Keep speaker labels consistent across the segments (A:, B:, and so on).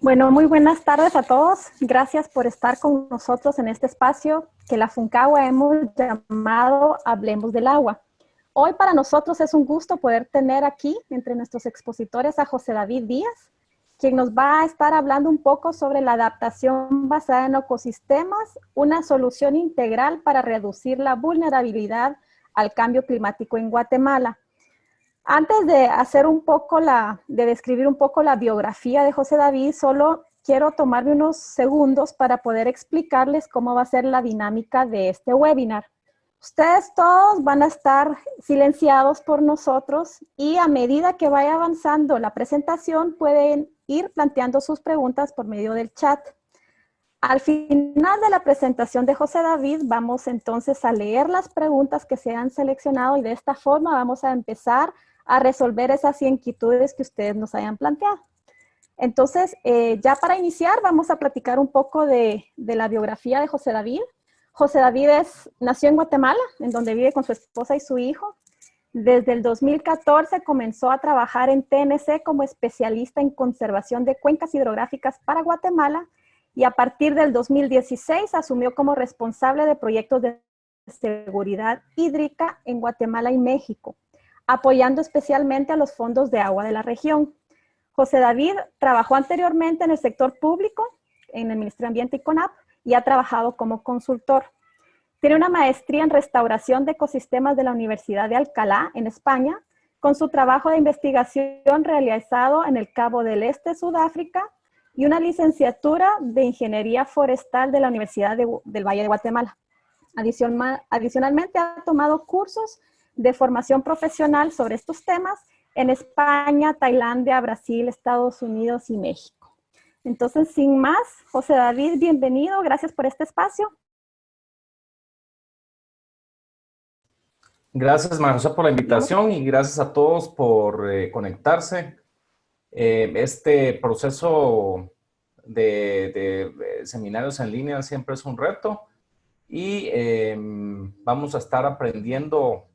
A: Bueno, muy buenas tardes a todos. Gracias por estar con nosotros en este espacio que la FUNCAGUA hemos llamado Hablemos del Agua. Hoy para nosotros es un gusto poder tener aquí entre nuestros expositores a José David Díaz, quien nos va a estar hablando un poco sobre la adaptación basada en ecosistemas, una solución integral para reducir la vulnerabilidad al cambio climático en Guatemala. Antes de hacer un poco de describir un poco la biografía de José David, solo quiero tomarme unos segundos para poder explicarles cómo va a ser la dinámica de este webinar. Ustedes todos van a estar silenciados por nosotros y a medida que vaya avanzando la presentación pueden ir planteando sus preguntas por medio del chat. Al final de la presentación de José David, vamos entonces a leer las preguntas que se han seleccionado y de esta forma vamos a empezar a resolver esas inquietudes que ustedes nos hayan planteado. Entonces, ya para iniciar, vamos a platicar un poco de la biografía de José David. José David nació en Guatemala, en donde vive con su esposa y su hijo. Desde el 2014 comenzó a trabajar en TNC como especialista en conservación de cuencas hidrográficas para Guatemala y a partir del 2016 asumió como responsable de proyectos de seguridad hídrica en Guatemala y México, apoyando especialmente a los fondos de agua de la región. José David trabajó anteriormente en el sector público, en el Ministerio de Ambiente y CONAP, y ha trabajado como consultor. Tiene una maestría en restauración de ecosistemas de la Universidad de Alcalá, en España, con su trabajo de investigación realizado en el Cabo del Este, Sudáfrica, y una licenciatura de Ingeniería Forestal de la Universidad del Valle de Guatemala. Adicionalmente, ha tomado cursos de formación profesional sobre estos temas en España, Tailandia, Brasil, Estados Unidos y México. Entonces, sin más, José David, bienvenido, gracias por este espacio.
B: Gracias, María José, por la invitación y gracias a todos por conectarse. Este proceso de seminarios en línea siempre es un reto y vamos a estar aprendiendo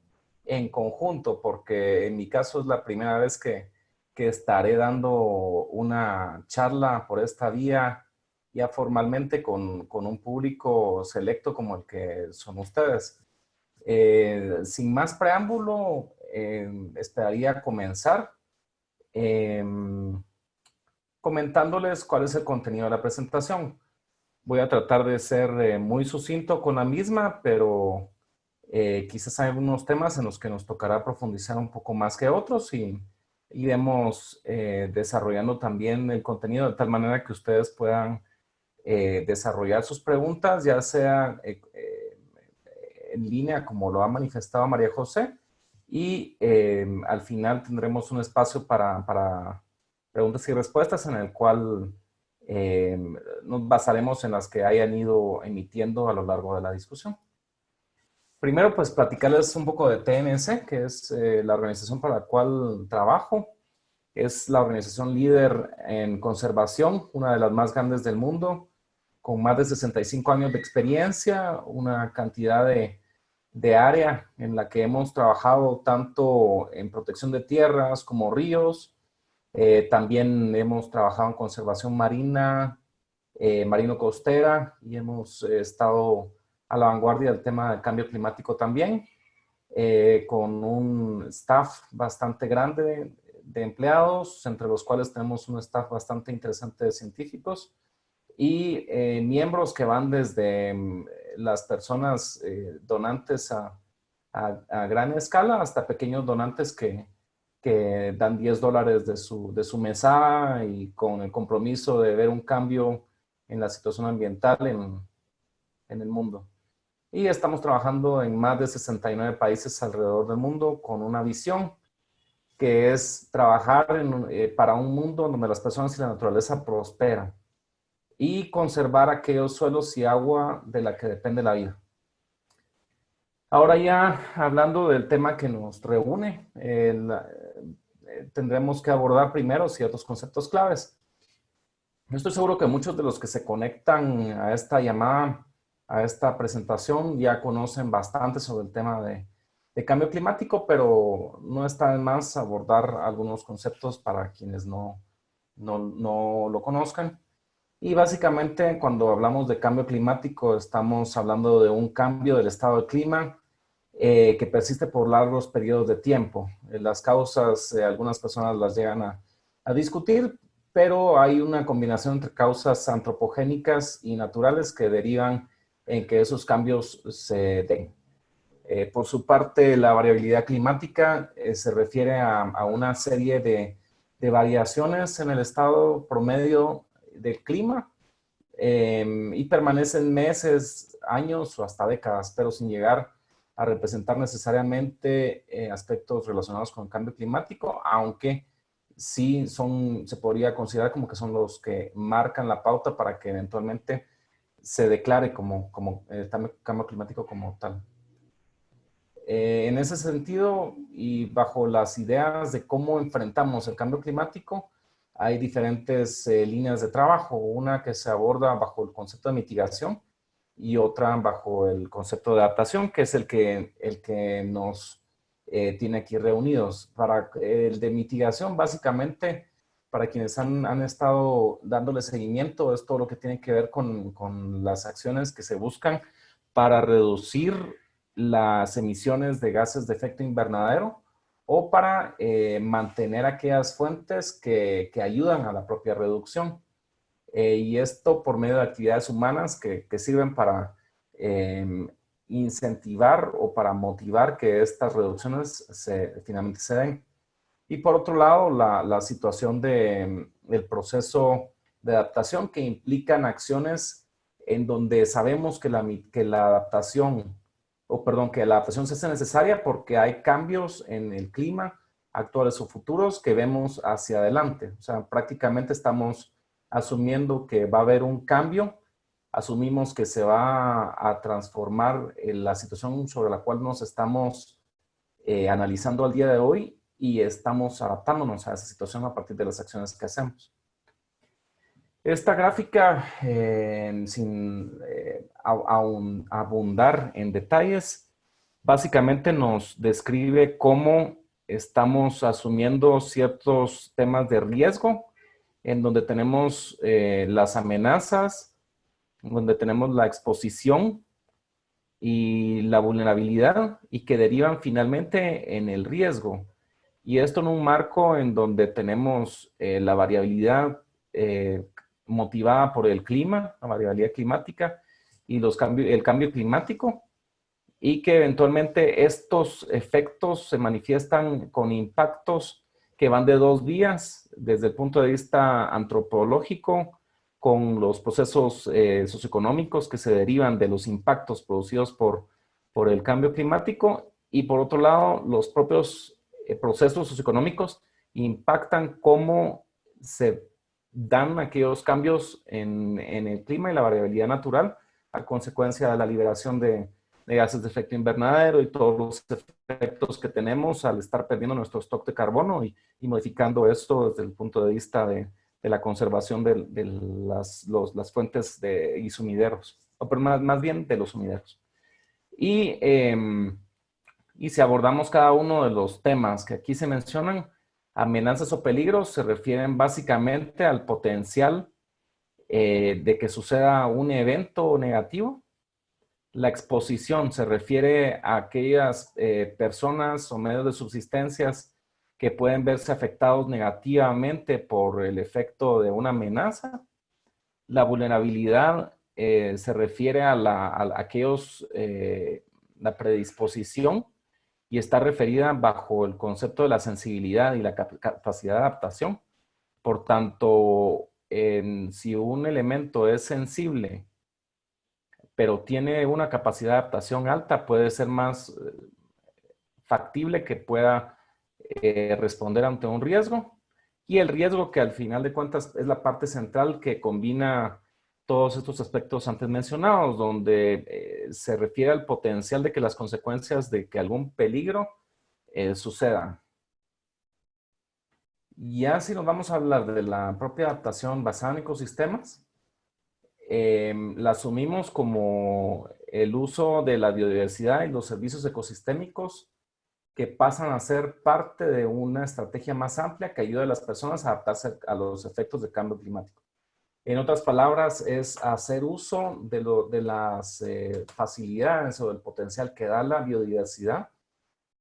B: en conjunto, porque en mi caso es la primera vez que estaré dando una charla por esta vía ya formalmente con un público selecto como el que son ustedes. Sin más preámbulo, esperaría comenzar eh, comentándoles cuál es el contenido de la presentación. Voy a tratar de ser muy sucinto con la misma, pero quizás hay algunos temas en los que nos tocará profundizar un poco más que otros y iremos desarrollando también el contenido de tal manera que ustedes puedan desarrollar sus preguntas, ya sea en línea, como lo ha manifestado María José, y al final tendremos un espacio para preguntas y respuestas en el cual nos basaremos en las que hayan ido emitiendo a lo largo de la discusión. Primero, pues platicarles un poco de TNC, que es la organización para la cual trabajo. Es la organización líder en conservación, una de las más grandes del mundo, con más de 65 años de experiencia, una cantidad de área en la que hemos trabajado tanto en protección de tierras como ríos. También hemos trabajado en conservación marina, marino-costera, y hemos estado a la vanguardia del tema del cambio climático también, con un staff bastante grande de empleados, entre los cuales tenemos un staff bastante interesante de científicos y miembros que van desde las personas donantes a gran escala hasta pequeños donantes que dan $10 de su mesa y con el compromiso de ver un cambio en la situación ambiental en el mundo. Y estamos trabajando en más de 69 países alrededor del mundo con una visión que es trabajar para un mundo donde las personas y la naturaleza prosperan y conservar aquellos suelos y agua de la que depende la vida. Ahora ya hablando del tema que nos reúne, tendremos que abordar primero ciertos conceptos claves. Yo estoy seguro que muchos de los que se conectan a esta llamada, a esta presentación, ya conocen bastante sobre el tema de cambio climático, pero no está de más abordar algunos conceptos para quienes no no lo conozcan. Y básicamente cuando hablamos de cambio climático estamos hablando de un cambio del estado del clima que persiste por largos periodos de tiempo. Las causas, algunas personas las llegan a discutir, pero hay una combinación entre causas antropogénicas y naturales que derivan en que esos cambios se den. Por su parte, la variabilidad climática se refiere a una serie de variaciones en el estado promedio del clima y permanecen meses, años o hasta décadas, pero sin llegar a representar necesariamente aspectos relacionados con el cambio climático, aunque sí se podría considerar como que son los que marcan la pauta para que eventualmente se declare como cambio climático como tal. En ese sentido, y bajo las ideas de cómo enfrentamos el cambio climático, hay diferentes líneas de trabajo, una que se aborda bajo el concepto de mitigación y otra bajo el concepto de adaptación, que es el que nos tiene aquí reunidos. Para el de mitigación, básicamente, para quienes han estado dándole seguimiento, es todo lo que tiene que ver con las acciones que se buscan para reducir las emisiones de gases de efecto invernadero o para mantener aquellas fuentes que ayudan a la propia reducción. Y esto por medio de actividades humanas que sirven para incentivar o para motivar que estas reducciones finalmente se den. Y por otro lado, la situación del proceso de adaptación que implican acciones en donde sabemos que la adaptación, o perdón, que la adaptación se hace necesaria porque hay cambios en el clima actuales o futuros que vemos hacia adelante. O sea, prácticamente estamos asumiendo que va a haber un cambio, asumimos que se va a transformar la situación sobre la cual nos estamos analizando al día de hoy y estamos adaptándonos a esa situación a partir de las acciones que hacemos. Esta gráfica, sin abundar en detalles, básicamente nos describe cómo estamos asumiendo ciertos temas de riesgo, en donde tenemos las amenazas, donde tenemos la exposición y la vulnerabilidad y que derivan finalmente en el riesgo. Y esto en un marco en donde tenemos la variabilidad motivada por el clima, la variabilidad climática y el cambio climático, y que eventualmente estos efectos se manifiestan con impactos que van de dos vías, desde el punto de vista antropológico, con los procesos socioeconómicos que se derivan de los impactos producidos por el cambio climático, y por otro lado, los propios procesos socioeconómicos impactan cómo se dan aquellos cambios en el clima y la variabilidad natural a consecuencia de la liberación de gases de efecto invernadero y todos los efectos que tenemos al estar perdiendo nuestro stock de carbono y modificando esto desde el punto de vista de la conservación de las fuentes y sumideros, o pero más bien de los sumideros. Y si abordamos cada uno de los temas que aquí se mencionan, amenazas o peligros se refieren básicamente al potencial de que suceda un evento negativo. La exposición se refiere a aquellas personas o medios de subsistencias que pueden verse afectados negativamente por el efecto de una amenaza. La vulnerabilidad se refiere a la predisposición y está referida bajo el concepto de la sensibilidad y la capacidad de adaptación. Por tanto, si un elemento es sensible, pero tiene una capacidad de adaptación alta, puede ser más factible que pueda responder ante un riesgo. Y el riesgo, que al final de cuentas es la parte central que combina todos estos aspectos antes mencionados, donde se refiere al potencial de que las consecuencias de que algún peligro suceda. Ya si nos vamos a hablar de la propia adaptación basada en ecosistemas, la asumimos como el uso de la biodiversidad y los servicios ecosistémicos que pasan a ser parte de una estrategia más amplia que ayuda a las personas a adaptarse a los efectos del cambio climático. En otras palabras, es hacer uso de las facilidades o del potencial que da la biodiversidad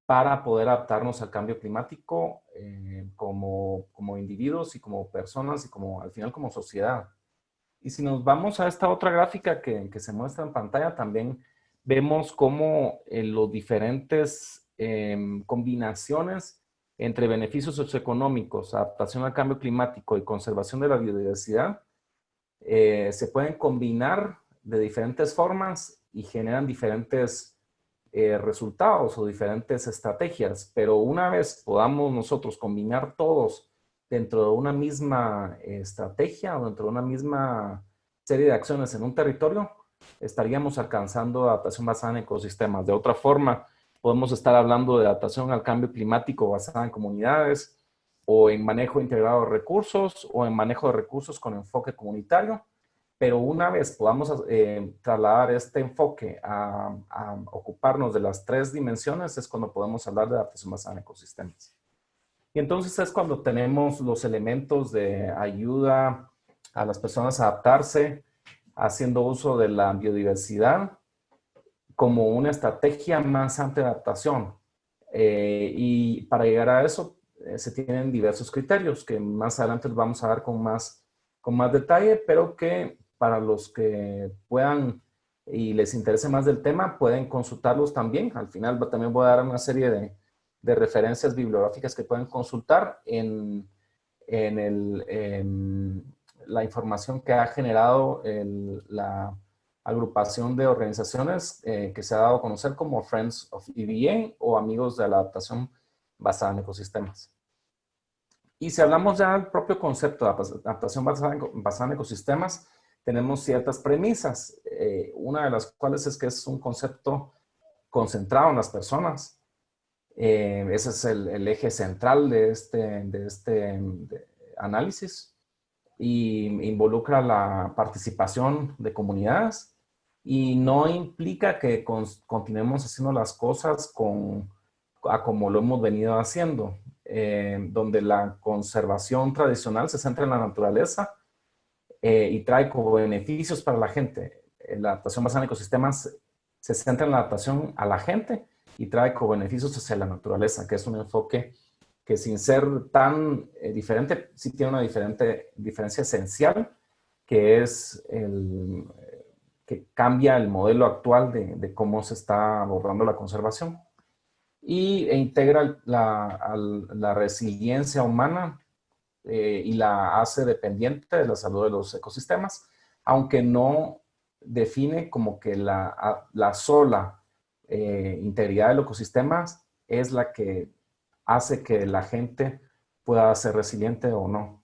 B: para poder adaptarnos al cambio climático como individuos y como personas y como al final como sociedad. Y si nos vamos a esta otra gráfica que se muestra en pantalla, también vemos cómo los diferentes combinaciones entre beneficios socioeconómicos, adaptación al cambio climático y conservación de la biodiversidad se pueden combinar de diferentes formas y generan diferentes resultados o diferentes estrategias. Pero una vez podamos nosotros combinar todos dentro de una misma estrategia o dentro de una misma serie de acciones en un territorio, estaríamos alcanzando adaptación basada en ecosistemas. De otra forma, podemos estar hablando de adaptación al cambio climático basada en comunidades, o en manejo integrado de recursos, o en manejo de recursos con enfoque comunitario. Pero una vez podamos trasladar este enfoque a ocuparnos de las tres dimensiones, es cuando podemos hablar de adaptación basada en ecosistemas. Y entonces es cuando tenemos los elementos de ayuda a las personas a adaptarse, haciendo uso de la biodiversidad como una estrategia más amplia de adaptación. Y para llegar a eso se tienen diversos criterios que más adelante les vamos a dar con más detalle, pero que para los que puedan y les interese más del tema, pueden consultarlos también. Al final también voy a dar una serie de referencias bibliográficas que pueden consultar en la información que ha generado la agrupación de organizaciones que se ha dado a conocer como Friends of EBA o Amigos de la Adaptación Basada en Ecosistemas. Y si hablamos ya del propio concepto de adaptación basada en ecosistemas, tenemos ciertas premisas. Una de las cuales es que es un concepto concentrado en las personas. Ese es el eje central de este análisis, y involucra la participación de comunidades y no implica que continuemos haciendo las cosas como lo hemos venido haciendo, donde la conservación tradicional se centra en la naturaleza y trae como beneficios para la gente. La adaptación basada en ecosistemas se centra en la adaptación a la gente y trae como beneficios hacia la naturaleza, que es un enfoque que sin ser tan diferente, sí tiene una diferencia esencial, que es que cambia el modelo actual de cómo se está abordando la conservación e integra la resiliencia humana y la hace dependiente de la salud de los ecosistemas, aunque no define como que la sola integridad del ecosistema es la que hace que la gente pueda ser resiliente o no.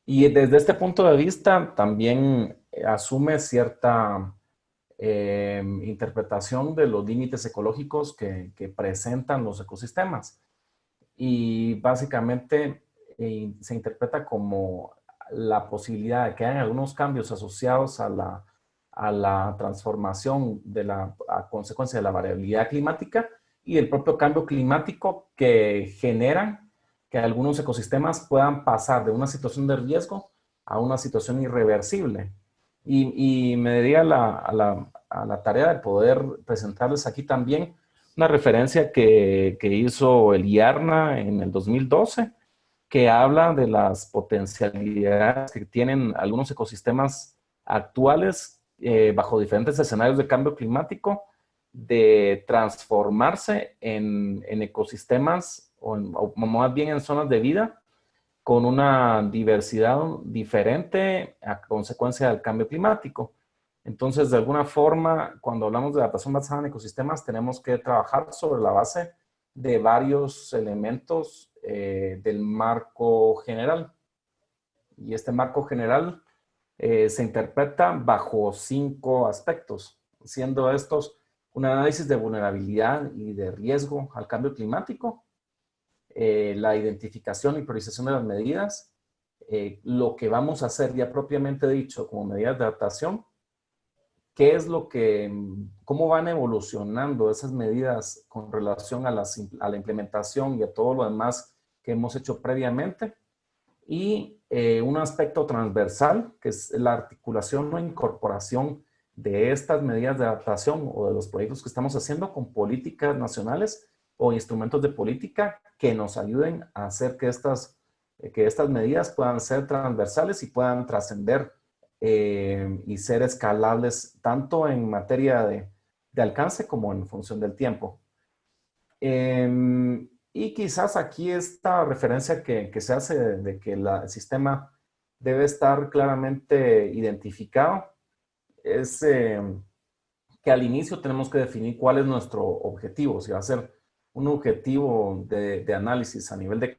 B: Y desde este punto de vista también asume cierta interpretación de los límites ecológicos que presentan los ecosistemas. Y básicamente se interpreta como la posibilidad de que hayan algunos cambios asociados a la transformación a consecuencia de la variabilidad climática y el propio cambio climático que generan que algunos ecosistemas puedan pasar de una situación de riesgo a una situación irreversible. Y me di a la tarea de poder presentarles aquí también una referencia que hizo el IARNA en el 2012, que habla de las potencialidades que tienen algunos ecosistemas actuales bajo diferentes escenarios de cambio climático, de transformarse en ecosistemas o más bien en zonas de vida con una diversidad diferente a consecuencia del cambio climático. Entonces, de alguna forma, cuando hablamos de adaptación basada en ecosistemas, tenemos que trabajar sobre la base de varios elementos del marco general. Y este marco general se interpreta bajo 5 aspectos, siendo estos un análisis de vulnerabilidad y de riesgo al cambio climático, la identificación y priorización de las medidas, lo que vamos a hacer ya propiamente dicho como medidas de adaptación, qué es lo que, cómo van evolucionando esas medidas con relación a la implementación y a todo lo demás que hemos hecho previamente. Y un aspecto transversal, que es la articulación o incorporación de estas medidas de adaptación o de los proyectos que estamos haciendo con políticas nacionales o instrumentos de política que nos ayuden a hacer que estas medidas puedan ser transversales y puedan trascender y ser escalables tanto en materia de alcance como en función del tiempo. Y quizás aquí esta referencia que se hace de que el sistema debe estar claramente identificado es que al inicio tenemos que definir cuál es nuestro objetivo, si va a ser un objetivo de análisis a nivel de...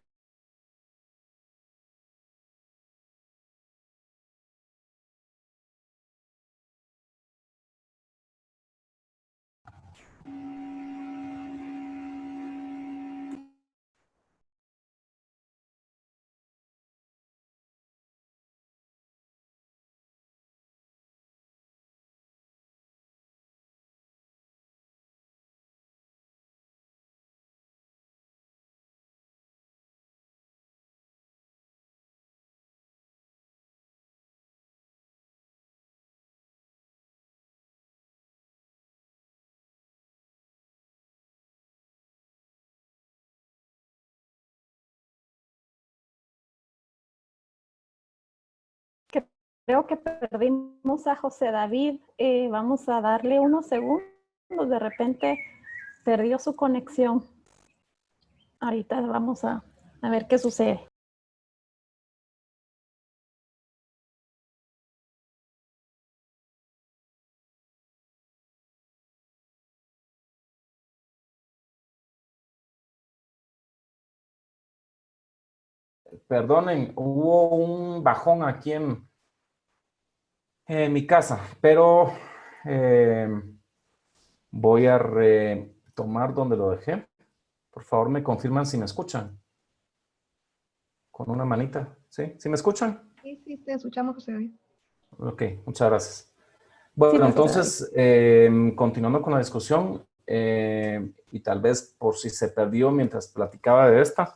A: Creo que perdimos a José David. Vamos a darle unos segundos. De repente perdió su conexión. Ahorita vamos a ver qué sucede.
B: Perdonen, hubo un bajón aquí en mi casa, pero voy a retomar donde lo dejé. Por favor, me confirman si me escuchan. Con una manita, ¿sí? ¿Sí me escuchan?
C: Sí, sí, te escuchamos, José David.
B: Ok, muchas gracias.
A: Sí,
B: Bueno,
A: José David.
B: entonces, continuando con la discusión, y tal vez por si se perdió mientras platicaba de esta,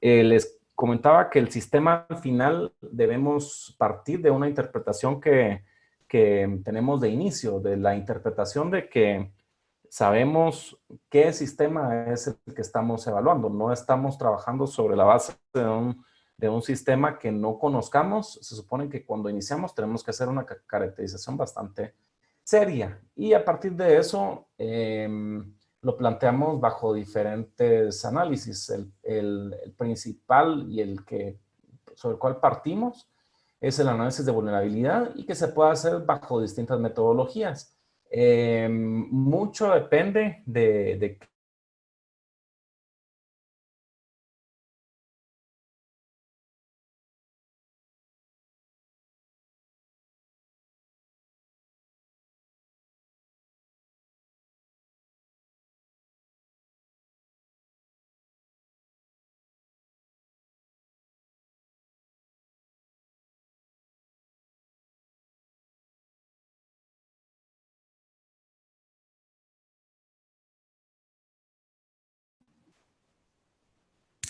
B: les comentaba que el sistema al final debemos partir de una interpretación que tenemos de inicio, de la interpretación de que sabemos qué sistema es el que estamos evaluando. No estamos trabajando sobre la base de un sistema que no conozcamos. Se supone que cuando iniciamos tenemos que hacer una caracterización bastante seria. Y a partir de eso, lo planteamos bajo diferentes análisis. El principal y el que sobre el cual partimos es el análisis de vulnerabilidad y que se puede hacer bajo distintas metodologías. Mucho depende de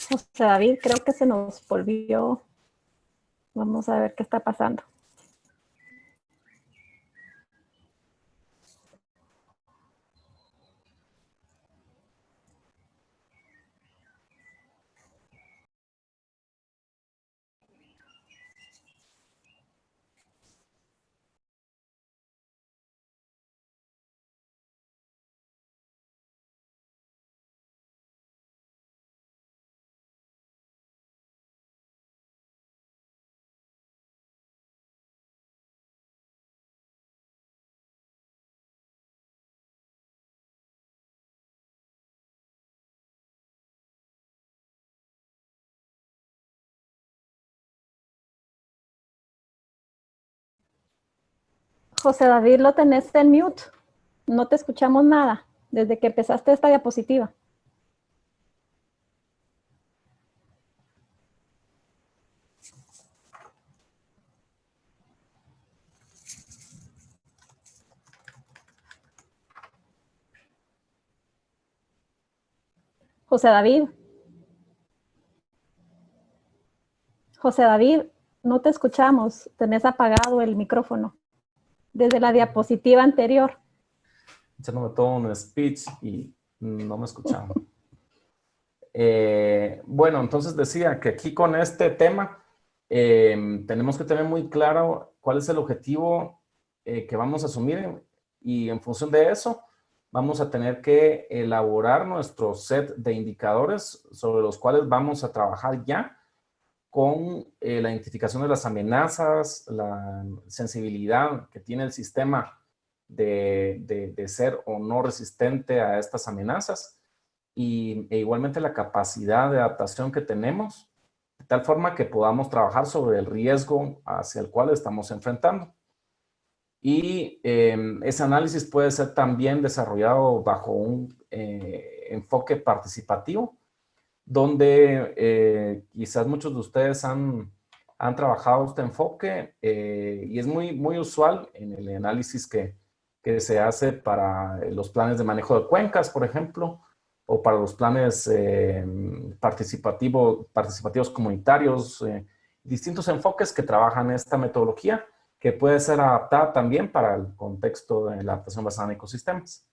A: José David, creo que se nos volvió. Vamos a ver qué está pasando. José David, lo tenés en mute. No te escuchamos nada desde que empezaste esta diapositiva. José David. José David, no te escuchamos. Tenés apagado el micrófono desde la diapositiva anterior.
B: Echándome todo un speech y no me escuchaban. Bueno, entonces decía que aquí con este tema tenemos que tener muy claro cuál es el objetivo que vamos a asumir y en función de eso vamos a tener que elaborar nuestro set de indicadores sobre los cuales vamos a trabajar ya con la identificación de las amenazas, la sensibilidad que tiene el sistema de ser o no resistente a estas amenazas e igualmente la capacidad de adaptación que tenemos, de tal forma que podamos trabajar sobre el riesgo hacia el cual estamos enfrentando. Y ese análisis puede ser también desarrollado bajo un enfoque participativo, donde quizás muchos de ustedes han trabajado este enfoque y es muy usual en el análisis que se hace para los planes de manejo de cuencas, por ejemplo, o para los planes participativos comunitarios, distintos enfoques que trabajan esta metodología que puede ser adaptada también para el contexto de la adaptación basada en ecosistemas.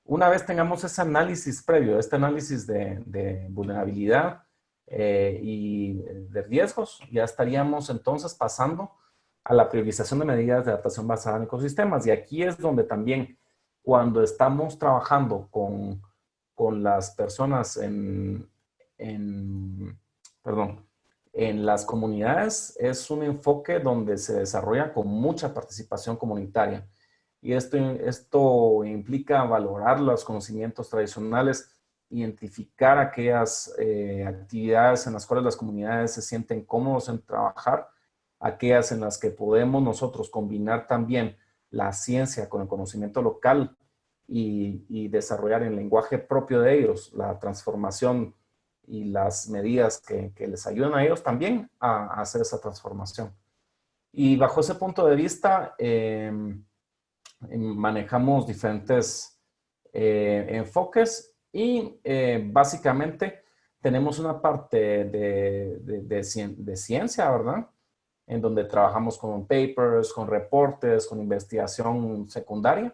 B: Una vez tengamos ese análisis previo, este análisis de vulnerabilidad y de riesgos, ya estaríamos entonces pasando a la priorización de medidas de adaptación basada en ecosistemas. Y aquí es donde también, cuando estamos trabajando con las personas en las comunidades, es un enfoque donde se desarrolla con mucha participación comunitaria. Y esto implica valorar los conocimientos tradicionales, identificar aquellas actividades en las cuales las comunidades se sienten cómodos en trabajar, aquellas en las que podemos nosotros combinar también la ciencia con el conocimiento local y desarrollar en lenguaje propio de ellos la transformación y las medidas que les ayudan a ellos también a hacer esa transformación. Y bajo ese punto de vista, manejamos diferentes enfoques y básicamente tenemos una parte de ciencia, ¿verdad? En donde trabajamos con papers, con reportes, con investigación secundaria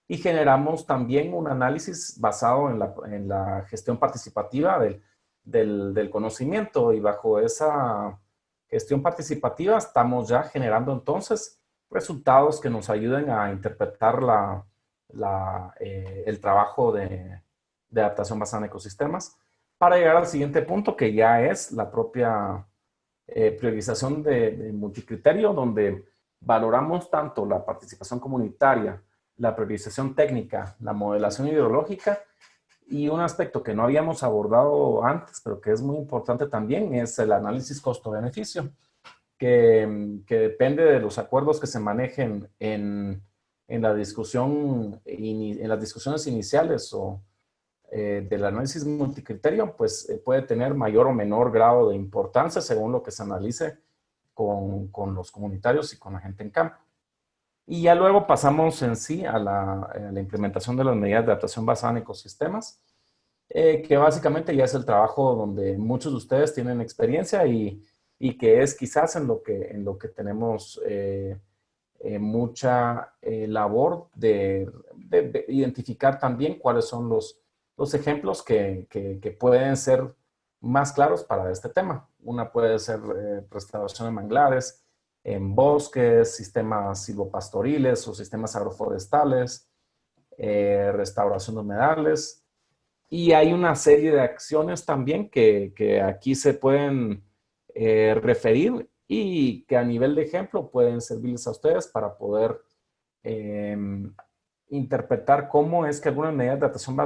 B: y generamos también un análisis basado en la gestión participativa del conocimiento, y bajo esa gestión participativa estamos ya generando entonces resultados que nos ayuden a interpretar el trabajo de adaptación basada en ecosistemas para llegar al siguiente punto, que ya es la propia priorización de multicriterio, donde valoramos tanto la participación comunitaria, la priorización técnica, la modelación ideológica, y un aspecto que no habíamos abordado antes, pero que es muy importante también, es el análisis costo-beneficio, que depende de los acuerdos que se manejen en la discusión, en las discusiones iniciales o del análisis multicriterio, pues puede tener mayor o menor grado de importancia según lo que se analice con los comunitarios y con la gente en campo. Y ya luego pasamos en sí a la implementación de las medidas de adaptación basada en ecosistemas, que básicamente ya es el trabajo donde muchos de ustedes tienen experiencia y que es quizás en lo que tenemos mucha labor de identificar también cuáles son los ejemplos que pueden ser más claros para este tema. Una puede ser restauración de manglares, en bosques, sistemas silvopastoriles o sistemas agroforestales, restauración de humedales. Y hay una serie de acciones también que aquí se pueden referir y que a nivel de ejemplo pueden servirles a ustedes para poder interpretar cómo es que algunas medidas de adaptación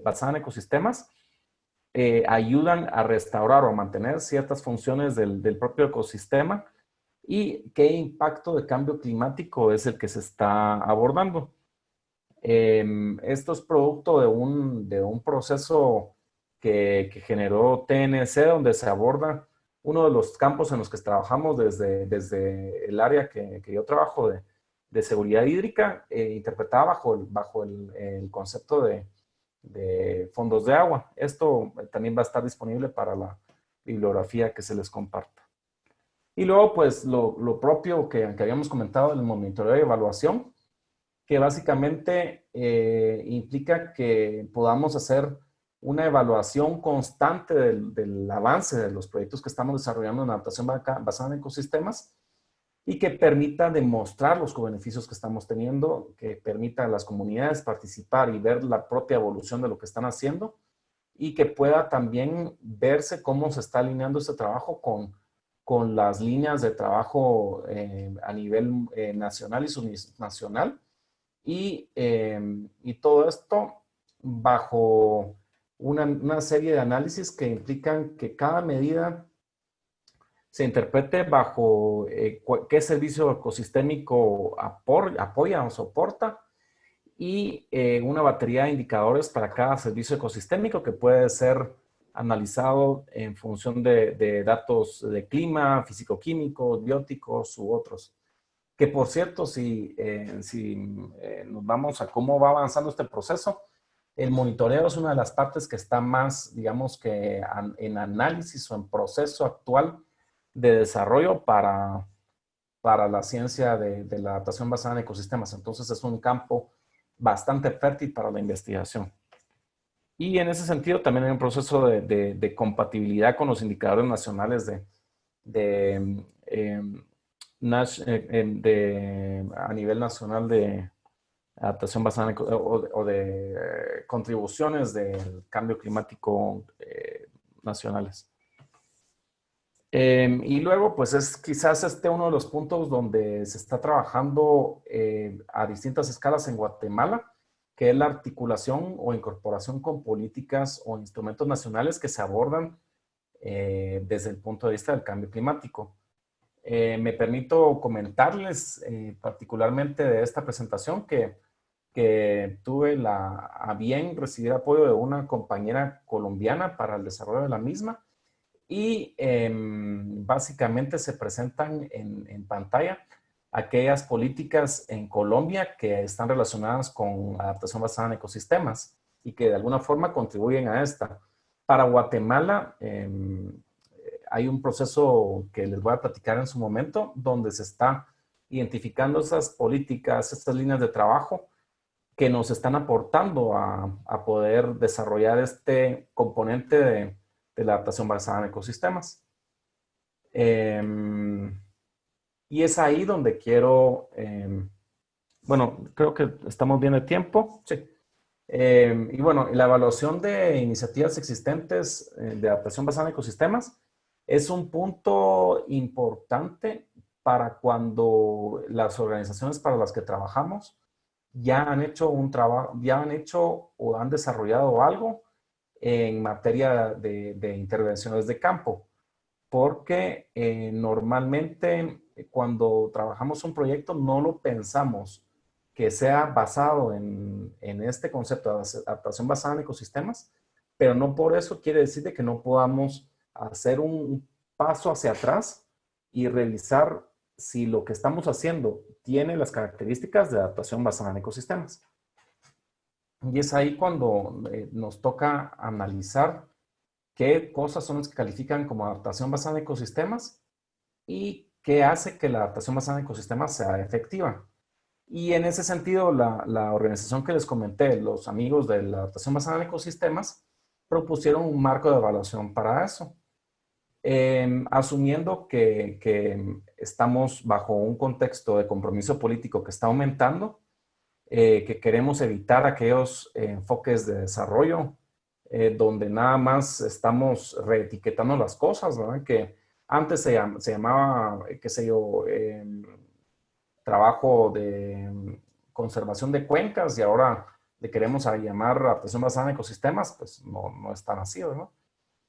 B: basada en ecosistemas ayudan a restaurar o a mantener ciertas funciones del propio ecosistema y qué impacto de cambio climático es el que se está abordando. Esto es producto de un proceso que generó TNC, donde se aborda uno de los campos en los que trabajamos desde el área que yo trabajo de seguridad hídrica, interpretada bajo el concepto de fondos de agua. Esto también va a estar disponible para la bibliografía que se les comparta. Y luego, pues, lo propio que habíamos comentado, el monitoreo y evaluación, que básicamente implica que podamos hacer una evaluación constante del avance de los proyectos que estamos desarrollando en adaptación basada en ecosistemas y que permita demostrar los beneficios que estamos teniendo, que permita a las comunidades participar y ver la propia evolución de lo que están haciendo y que pueda también verse cómo se está alineando este trabajo con las líneas de trabajo a nivel nacional y subnacional y todo esto bajo una serie de análisis que implican que cada medida se interprete bajo qué servicio ecosistémico apoya o soporta y una batería de indicadores para cada servicio ecosistémico que puede ser analizado en función de datos de clima, físico-químicos, bióticos u otros. Que por cierto, si nos vamos a cómo va avanzando este proceso, el monitoreo es una de las partes que está más, digamos que en análisis o en proceso actual de desarrollo para la ciencia de la adaptación basada en ecosistemas. Entonces es un campo bastante fértil para la investigación. Y en ese sentido también hay un proceso de compatibilidad con los indicadores nacionales a nivel nacional de adaptación basada en, o de contribuciones del cambio climático nacionales. Y luego, pues es quizás uno de los puntos donde se está trabajando a distintas escalas en Guatemala, que es la articulación o incorporación con políticas o instrumentos nacionales que se abordan desde el punto de vista del cambio climático. Me permito comentarles particularmente de esta presentación que tuve a bien recibir apoyo de una compañera colombiana para el desarrollo de la misma y básicamente se presentan en pantalla aquellas políticas en Colombia que están relacionadas con adaptación basada en ecosistemas y que de alguna forma contribuyen a esta. Para Guatemala, hay un proceso que les voy a platicar en su momento, donde se está identificando esas políticas, estas líneas de trabajo que nos están aportando a poder desarrollar este componente de la adaptación basada en ecosistemas. Y es ahí donde quiero, bueno, creo que estamos bien de tiempo. Sí. Y bueno, la evaluación de iniciativas existentes de adaptación basada en ecosistemas es un punto importante para cuando las organizaciones para las que trabajamos ya han hecho un trabajo, ya han hecho o han desarrollado algo en materia de intervenciones de campo. Porque normalmente cuando trabajamos un proyecto no lo pensamos que sea basado en este concepto de adaptación basada en ecosistemas, pero no por eso quiere decir de que no podamos hacer un paso hacia atrás y revisar si lo que estamos haciendo tiene las características de adaptación basada en ecosistemas. Y es ahí cuando nos toca analizar qué cosas son las que califican como adaptación basada en ecosistemas y qué hace que la adaptación basada en ecosistemas sea efectiva. Y en ese sentido, la organización que les comenté, los amigos de la adaptación basada en ecosistemas, propusieron un marco de evaluación para eso. Asumiendo que estamos bajo un contexto de compromiso político que está aumentando, que queremos evitar aquellos enfoques de desarrollo donde nada más estamos reetiquetando las cosas, ¿verdad? Que antes se llamaba, qué sé yo, trabajo de conservación de cuencas y ahora le queremos llamar adaptación basada en ecosistemas, pues no es tan así, ¿verdad?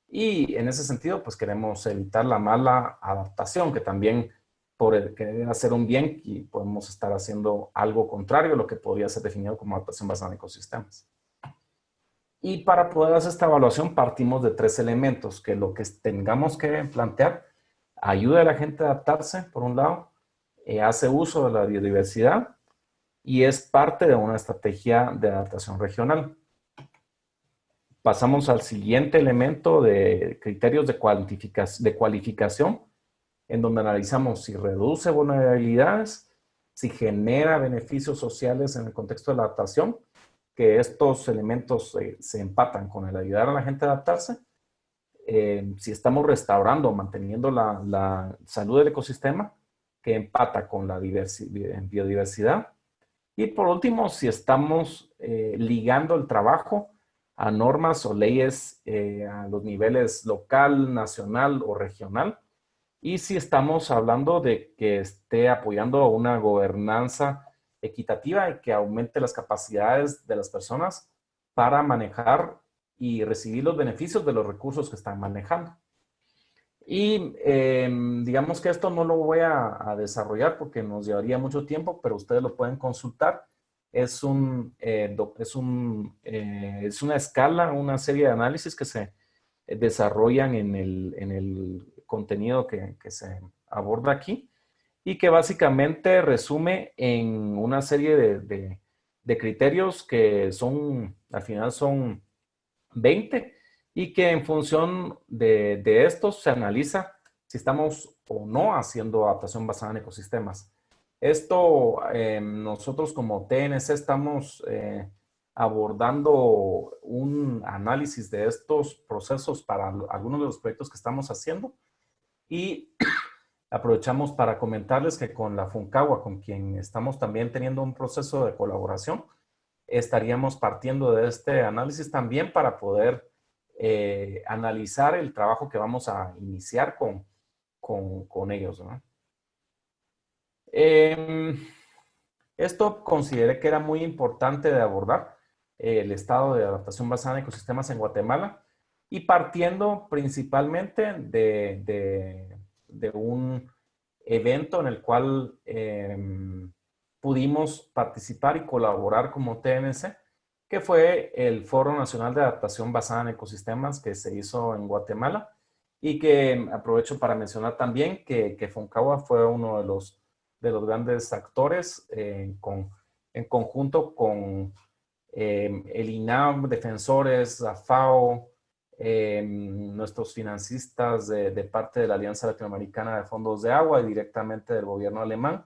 B: Y en ese sentido, pues queremos evitar la mala adaptación, que también por el querer hacer un bien y podemos estar haciendo algo contrario a lo que podría ser definido como adaptación basada en ecosistemas. Y para poder hacer esta evaluación partimos de 3 elementos, que lo que tengamos que plantear ayuda a la gente a adaptarse, por un lado, hace uso de la biodiversidad y es parte de una estrategia de adaptación regional. Pasamos al siguiente elemento de criterios de cualificación, en donde analizamos si reduce vulnerabilidades, si genera beneficios sociales en el contexto de la adaptación, que estos elementos se empatan con el ayudar a la gente a adaptarse, si estamos restaurando o manteniendo la salud del ecosistema, que empata con la biodiversidad, y por último, si estamos ligando el trabajo a normas o leyes a los niveles local, nacional o regional, y si estamos hablando de que esté apoyando una gobernanza equitativa y que aumente las capacidades de las personas para manejar y recibir los beneficios de los recursos que están manejando. Y digamos que esto no lo voy a desarrollar porque nos llevaría mucho tiempo, pero ustedes lo pueden consultar. Es una escala, una serie de análisis que se desarrollan en el contenido que se aborda aquí y que básicamente resume en una serie de criterios que al final son 20 y que en función de estos se analiza si estamos o no haciendo adaptación basada en ecosistemas. Esto nosotros como TNC estamos abordando un análisis de estos procesos para algunos de los proyectos que estamos haciendo y aprovechamos para comentarles que con la FUNCAGUA, con quien estamos también teniendo un proceso de colaboración, estaríamos partiendo de este análisis también para poder analizar el trabajo que vamos a iniciar con ellos, ¿no? Esto consideré que era muy importante de abordar, el estado de adaptación basada en ecosistemas en Guatemala, y partiendo principalmente de un evento en el cual pudimos participar y colaborar como TNC, que fue el Foro Nacional de Adaptación Basada en Ecosistemas que se hizo en Guatemala, y que aprovecho para mencionar también que FUNCAGUA fue uno de los grandes actores en conjunto con el INAM, defensores, la FAO, nuestros financistas de parte de la Alianza Latinoamericana de Fondos de Agua y directamente del gobierno alemán.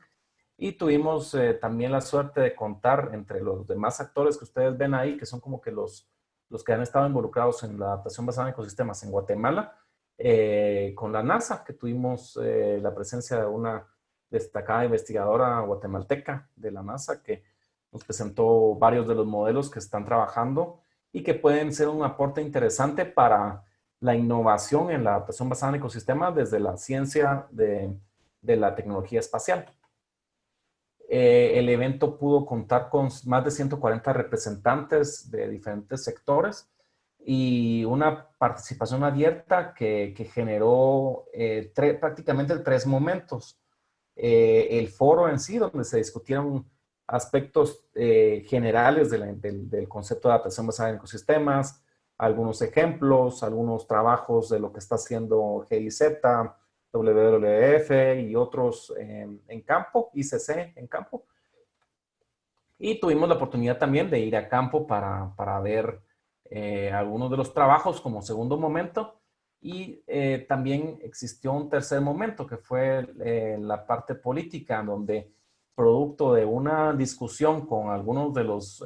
B: Y tuvimos también la suerte de contar entre los demás actores que ustedes ven ahí, que son como que los que han estado involucrados en la adaptación basada en ecosistemas en Guatemala, con la NASA, que tuvimos la presencia de una destacada investigadora guatemalteca de la NASA, que nos presentó varios de los modelos que están trabajando y que pueden ser un aporte interesante para la innovación en la adaptación basada en ecosistemas desde la ciencia de la tecnología espacial. El evento pudo contar con más de 140 representantes de diferentes sectores y una participación abierta que generó prácticamente 3 momentos. El foro en sí, donde se discutieron aspectos generales del concepto de adaptación basada en ecosistemas, algunos ejemplos, algunos trabajos de lo que está haciendo GIZ, WWF y otros en campo, ICC en campo. Y tuvimos la oportunidad también de ir a campo para ver algunos de los trabajos como segundo momento. Y también existió un tercer momento que fue la parte política, donde producto de una discusión con algunos de los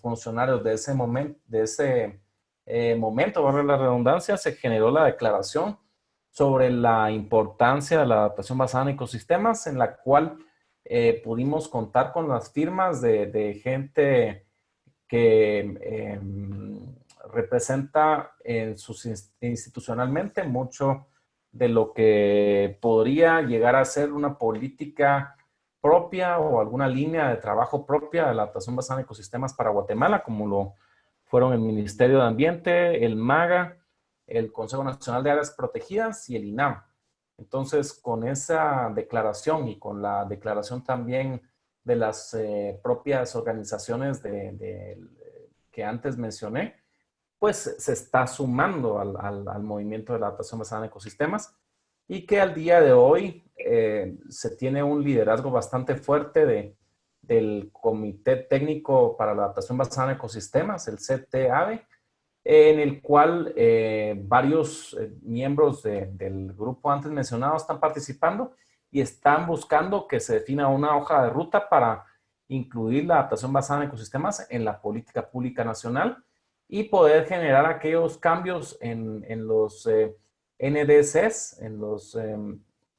B: funcionarios de ese momento, valga la redundancia, se generó la declaración sobre la importancia de la adaptación basada en ecosistemas, en la cual pudimos contar con las firmas de gente que representa institucionalmente mucho de lo que podría llegar a ser una política propia o alguna línea de trabajo propia de la adaptación basada en ecosistemas para Guatemala, como lo fueron el Ministerio de Ambiente, el MAGA, el Consejo Nacional de Áreas Protegidas y el INAM. Entonces, con esa declaración y con la declaración también de las propias organizaciones que antes mencioné, pues se está sumando al movimiento de la adaptación basada en ecosistemas y que al día de hoy se tiene un liderazgo bastante fuerte del Comité Técnico para la Adaptación Basada en Ecosistemas, el CTADE, en el cual varios miembros del grupo antes mencionado están participando y están buscando que se defina una hoja de ruta para incluir la adaptación basada en ecosistemas en la política pública nacional y poder generar aquellos cambios en los NDCs,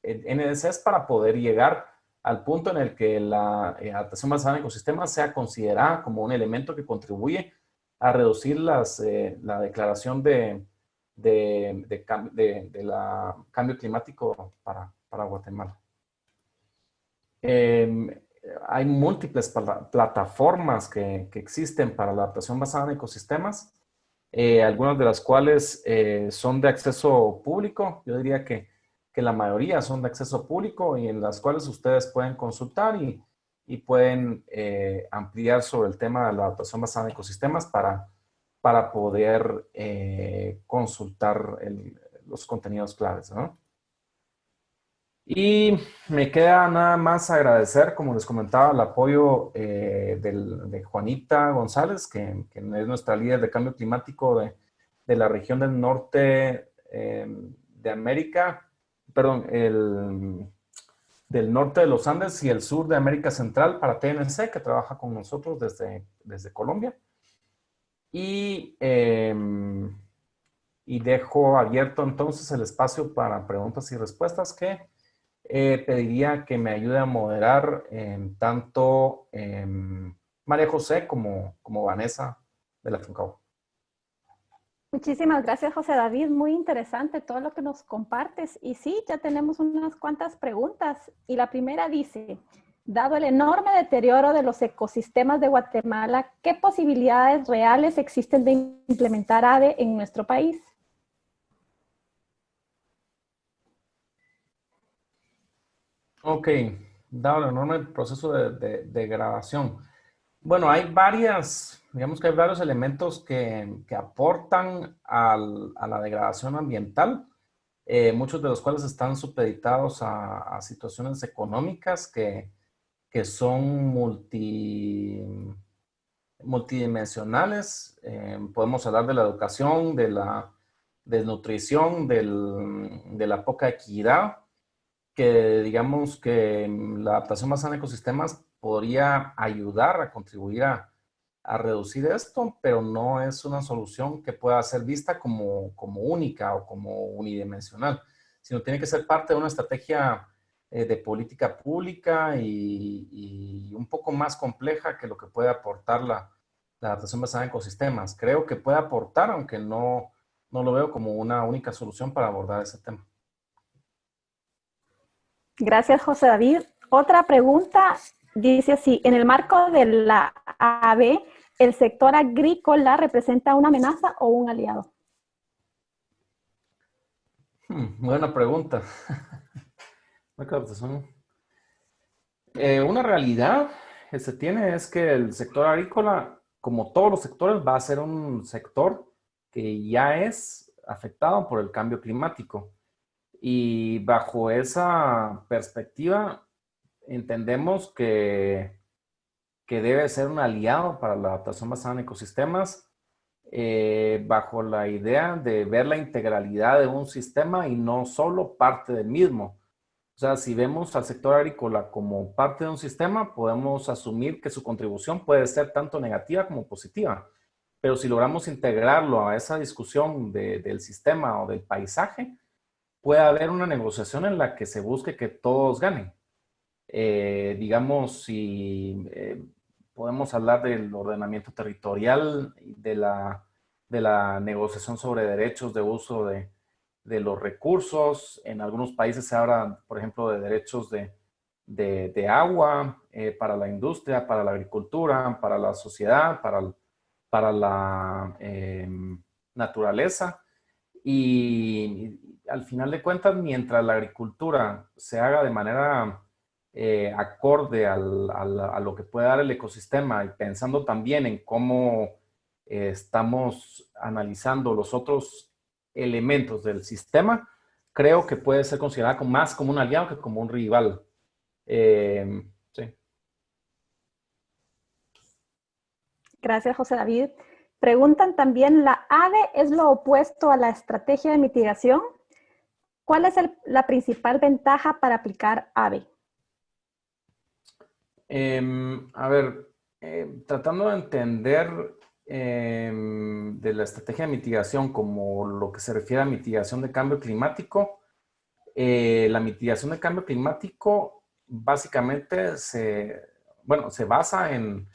B: NDCs para poder llegar al punto en el que la adaptación basada en ecosistemas sea considerada como un elemento que contribuye a reducir la declaración de la cambio climático para Guatemala. Hay múltiples plataformas que existen para la adaptación basada en ecosistemas, algunas de las cuales son de acceso público. Yo diría que la mayoría son de acceso público y en las cuales ustedes pueden consultar y pueden ampliar sobre el tema de la adaptación basada en ecosistemas para poder consultar los contenidos claves, ¿no? Y me queda nada más agradecer, como les comentaba, el apoyo de Juanita González, que es nuestra líder de cambio climático de la región del norte de América, perdón, del norte de los Andes y el sur de América Central para TNC, que trabaja con nosotros desde Colombia. Y dejo abierto entonces el espacio para preguntas y respuestas que pediría que me ayude a moderar tanto María José como Vanessa de la FUNCAO.
A: Muchísimas gracias, José David. Muy interesante todo lo que nos compartes. Y sí, ya tenemos unas cuantas preguntas. Y la primera dice, dado el enorme deterioro de los ecosistemas de Guatemala, ¿qué posibilidades reales existen de implementar ADE en nuestro país?
B: Ok, dado el enorme proceso de degradación. Bueno, hay digamos que hay varios elementos que aportan a la degradación ambiental, muchos de los cuales están supeditados a situaciones económicas que son multidimensionales. Podemos hablar de la educación, de la desnutrición, de la poca equidad, que digamos que la adaptación basada en ecosistemas podría ayudar a contribuir a reducir esto, pero no es una solución que pueda ser vista como única o como unidimensional, sino tiene que ser parte de una estrategia de política pública y un poco más compleja que lo que puede aportar la adaptación basada en ecosistemas. Creo que puede aportar, aunque no lo veo como una única solución para abordar ese tema.
A: Gracias, José David. Otra pregunta dice así, en el marco de la AB, ¿el sector agrícola representa una amenaza o un aliado?
B: Buena pregunta. Una realidad que se tiene es que el sector agrícola, como todos los sectores, va a ser un sector que ya es afectado por el cambio climático. Y bajo esa perspectiva, entendemos que debe ser un aliado para la adaptación basada en ecosistemas, bajo la idea de ver la integralidad de un sistema y no solo parte del mismo. O sea, si vemos al sector agrícola como parte de un sistema, podemos asumir que su contribución puede ser tanto negativa como positiva. Pero si logramos integrarlo a esa discusión del sistema o del paisaje, puede haber una negociación en la que se busque que todos ganen. Digamos, si podemos hablar del ordenamiento territorial, de la negociación sobre derechos de uso de los recursos. En algunos países se habla, por ejemplo, de derechos de agua para la industria, para la agricultura, para la sociedad, para la naturaleza. Y al final de cuentas, mientras la agricultura se haga de manera acorde a lo que puede dar el ecosistema y pensando también en cómo estamos analizando los otros elementos del sistema, creo que puede ser considerada más como un aliado que como un rival. Sí.
A: Gracias, José David. Preguntan también, ¿la AVE es lo opuesto a la estrategia de mitigación? ¿Cuál es la principal ventaja para aplicar AVE?
B: A ver, tratando de entender de la estrategia de mitigación como lo que se refiere a mitigación de cambio climático, la mitigación de cambio climático básicamente se basa en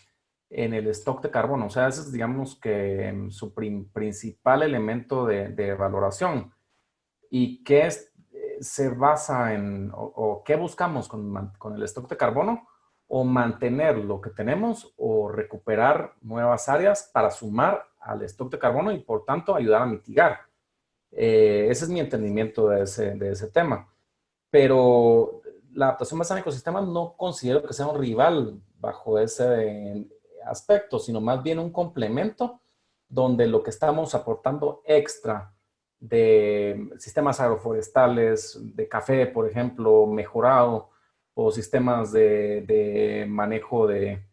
B: el stock de carbono. O sea, ese es, digamos, que su principal elemento de valoración. ¿Y qué se basa en, o qué buscamos con el stock de carbono? O mantener lo que tenemos o recuperar nuevas áreas para sumar al stock de carbono y por tanto ayudar a mitigar. Ese es mi entendimiento de ese tema. Pero la adaptación basada en ecosistemas no considero que sea un rival bajo ese aspecto, sino más bien un complemento donde lo que estamos aportando extra de sistemas agroforestales, de café, por ejemplo, mejorado, o sistemas de manejo de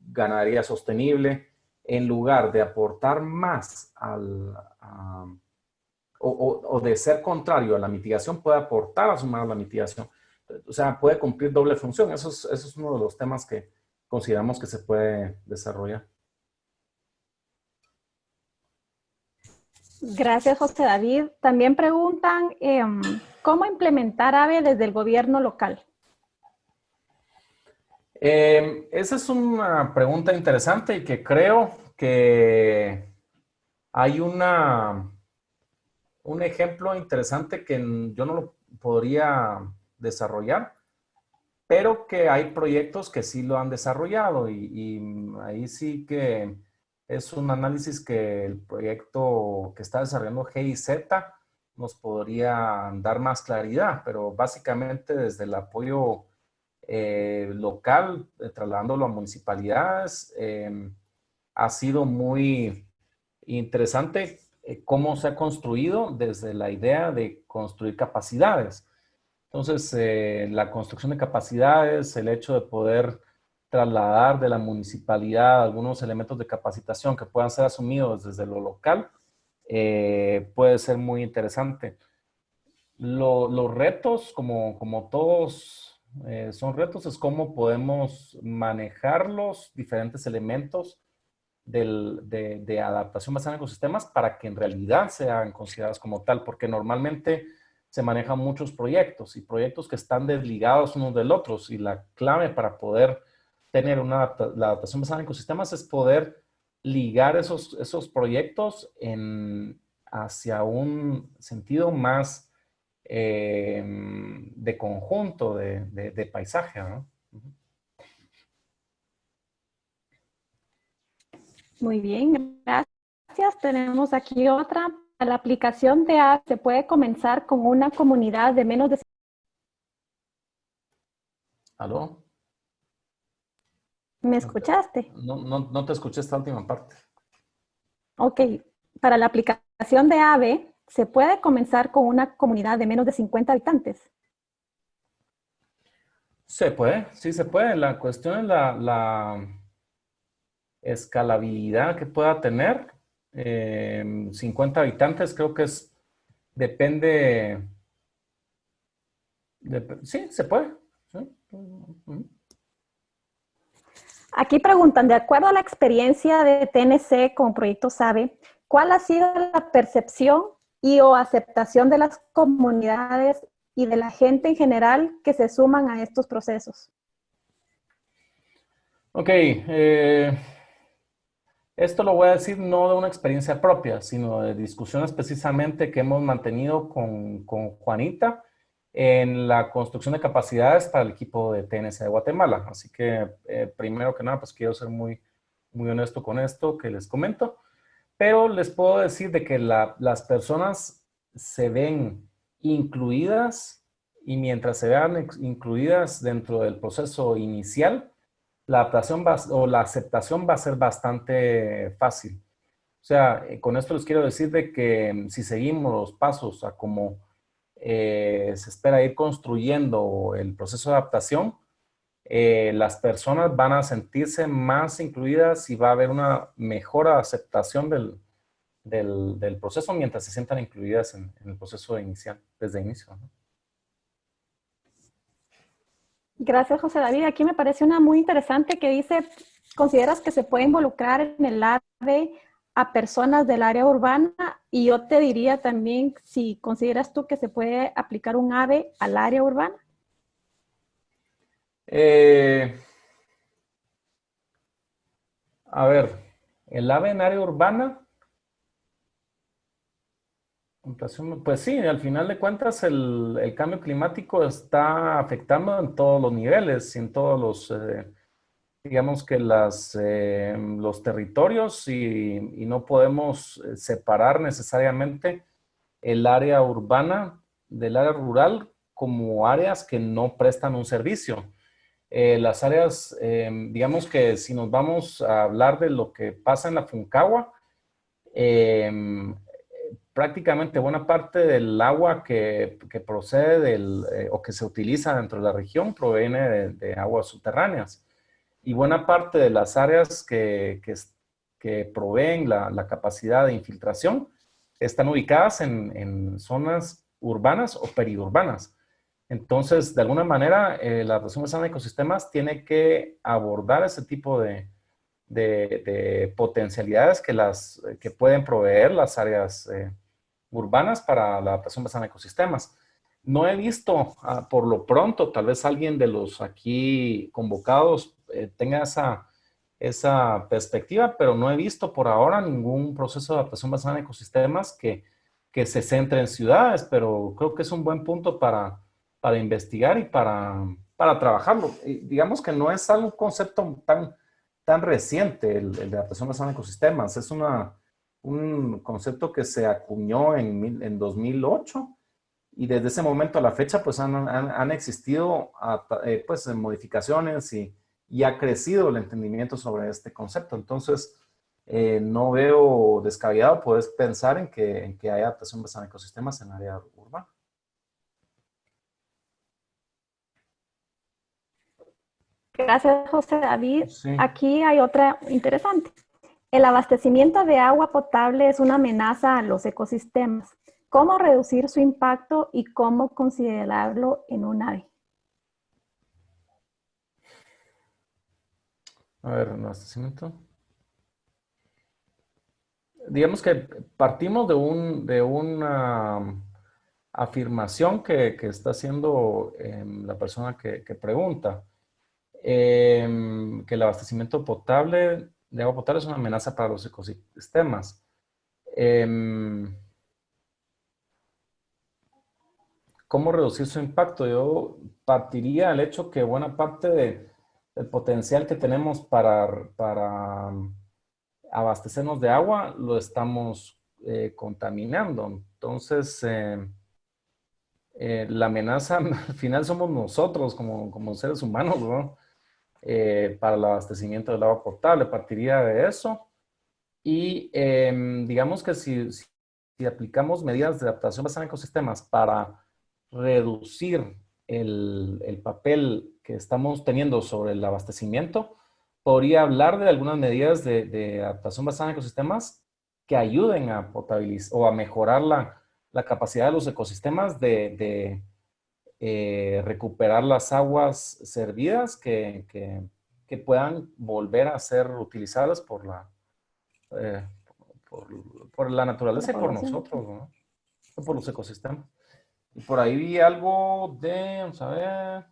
B: ganadería sostenible, en lugar de aportar más o de ser contrario a la mitigación, puede aportar a sumar a la mitigación. O sea, puede cumplir doble función. Eso es uno de los temas que consideramos que se puede desarrollar.
A: Gracias, José David. También preguntan, ¿cómo implementar AVE desde el gobierno local?
B: Esa es una pregunta interesante y que creo que hay un ejemplo interesante que yo no lo podría desarrollar, pero que hay proyectos que sí lo han desarrollado y ahí sí que es un análisis que el proyecto que está desarrollando GIZ nos podría dar más claridad, pero básicamente desde el apoyo local, trasladándolo a municipalidades, ha sido muy interesante cómo se ha construido desde la idea de construir capacidades. Entonces, la construcción de capacidades, el hecho de poder trasladar de la municipalidad algunos elementos de capacitación que puedan ser asumidos desde lo local, puede ser muy interesante. Los retos, como todos son retos, es cómo podemos manejar los diferentes elementos de adaptación basada en ecosistemas para que en realidad sean consideradas como tal, porque normalmente se manejan muchos proyectos y proyectos que están desligados unos del otro, y la clave para poder tener la adaptación basada en ecosistemas es poder ligar esos proyectos hacia un sentido más de conjunto, de paisaje, ¿no?
A: Muy bien, gracias. Tenemos aquí otra. La aplicación de AVE se puede comenzar con una comunidad de menos de...
B: ¿Aló?
A: ¿Me escuchaste?
B: No te escuché esta última parte.
A: Ok. Para la aplicación de AVE, ¿se puede comenzar con una comunidad de menos de 50 habitantes?
B: Se puede, sí se puede. La cuestión es la escalabilidad que pueda tener. 50 habitantes creo que depende, sí, se puede. Sí.
A: Aquí preguntan, de acuerdo a la experiencia de TNC con proyectos AVE, ¿cuál ha sido la percepción y o aceptación de las comunidades y de la gente en general que se suman a estos procesos?
B: Ok, esto lo voy a decir no de una experiencia propia, sino de discusiones precisamente que hemos mantenido con Juanita en la construcción de capacidades para el equipo de TNC de Guatemala. Así que, primero que nada, pues quiero ser muy, muy honesto con esto que les comento, pero les puedo decir de que las personas se ven incluidas y mientras se vean incluidas dentro del proceso inicial, la adaptación o la aceptación va a ser bastante fácil. O sea, con esto les quiero decir de que si seguimos los pasos a como se espera ir construyendo el proceso de adaptación, las personas van a sentirse más incluidas y va a haber una mejor aceptación del proceso mientras se sientan incluidas en el proceso inicial, desde el inicio, ¿no?
A: Gracias, José David. Aquí me parece una muy interesante que dice, ¿consideras que se puede involucrar en el AVE a personas del área urbana? Y yo te diría también, si consideras tú que se puede aplicar un AVE al área urbana.
B: A ver, el AVE en área urbana, pues sí, al final de cuentas el cambio climático está afectando en todos los niveles y en todos los, digamos que los territorios y no podemos separar necesariamente el área urbana del área rural como áreas que no prestan un servicio. Las áreas, digamos que si nos vamos a hablar de lo que pasa en la Foncagua, prácticamente buena parte del agua que procede o que se utiliza dentro de la región proviene de aguas subterráneas. Y buena parte de las áreas que proveen la capacidad de infiltración están ubicadas en zonas urbanas o periurbanas. Entonces, de alguna manera, la Administración Sana de Ecosistemas tiene que abordar ese tipo de potencialidades que pueden proveer las áreas urbanas para la adaptación basada en ecosistemas. No he visto, por lo pronto, tal vez alguien de los aquí convocados tenga esa perspectiva, pero no he visto por ahora ningún proceso de adaptación basada en ecosistemas que se centre en ciudades, pero creo que es un buen punto para investigar y para trabajarlo. Y digamos que no es un concepto tan reciente el de adaptación basada en ecosistemas, es un concepto que se acuñó en 2008 y desde ese momento a la fecha pues han existido pues modificaciones y ha crecido el entendimiento sobre este concepto. Entonces, no veo descabellado poder pensar en que hay adaptación basada en ecosistemas en área urbana.
A: Gracias, José David.
B: Sí.
A: Aquí hay otra interesante. El abastecimiento de agua potable es una amenaza a los ecosistemas. ¿Cómo reducir su impacto y cómo considerarlo en un AVE?
B: A ver, el abastecimiento. Digamos que partimos de una afirmación que está haciendo la persona que pregunta, que el abastecimiento de agua potable es una amenaza para los ecosistemas. ¿Cómo reducir su impacto? Yo partiría del hecho que buena parte del potencial que tenemos para abastecernos de agua lo estamos contaminando. Entonces, la amenaza al final somos nosotros como seres humanos, ¿no? Para el abastecimiento del agua potable, partiría de eso. Y digamos que si aplicamos medidas de adaptación basada en ecosistemas para reducir el papel que estamos teniendo sobre el abastecimiento, podría hablar de algunas medidas de adaptación basada en ecosistemas que ayuden a potabilizar o a mejorar la capacidad de los ecosistemas de recuperar las aguas servidas que puedan volver a ser utilizadas eh, por la naturaleza y por nosotros, ¿no? Por los ecosistemas. Y por ahí vi algo vamos a ver.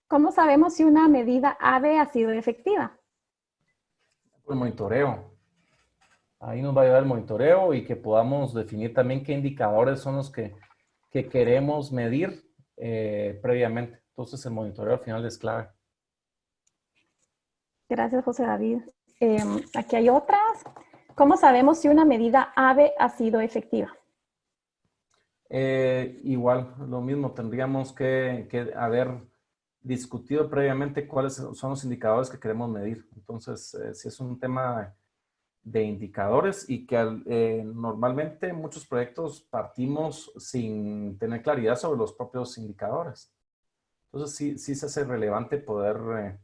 A: ¿Cómo sabemos si una medida AVE ha sido efectiva?
B: El monitoreo. Ahí nos va a ayudar el monitoreo y que podamos definir también qué indicadores son los que queremos medir previamente. Entonces el monitoreo al final es clave.
A: Gracias, José David. Aquí hay otras. ¿Cómo sabemos si una medida AVE ha sido efectiva?
B: Igual, lo mismo, tendríamos que haber discutido previamente cuáles son los indicadores que queremos medir. Entonces, si es un tema de indicadores y que normalmente muchos proyectos partimos sin tener claridad sobre los propios indicadores. Entonces sí se hace relevante poder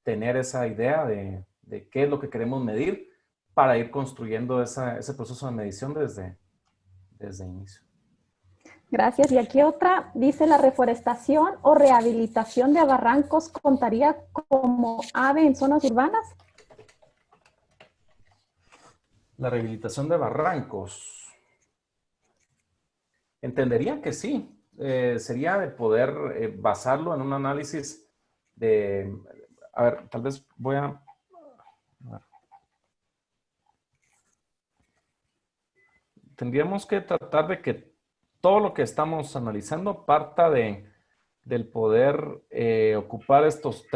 B: tener esa idea de qué es lo que queremos medir para ir construyendo ese proceso de medición desde inicio.
A: Gracias. Y aquí otra dice, ¿la reforestación o rehabilitación de barrancos contaría como AVE en zonas urbanas?
B: La rehabilitación de barrancos. Entendería que sí. Sería de poder basarlo en un análisis de... A ver, tal vez voy a ver. Tendríamos que tratar de que todo lo que estamos analizando parta del poder ocupar estos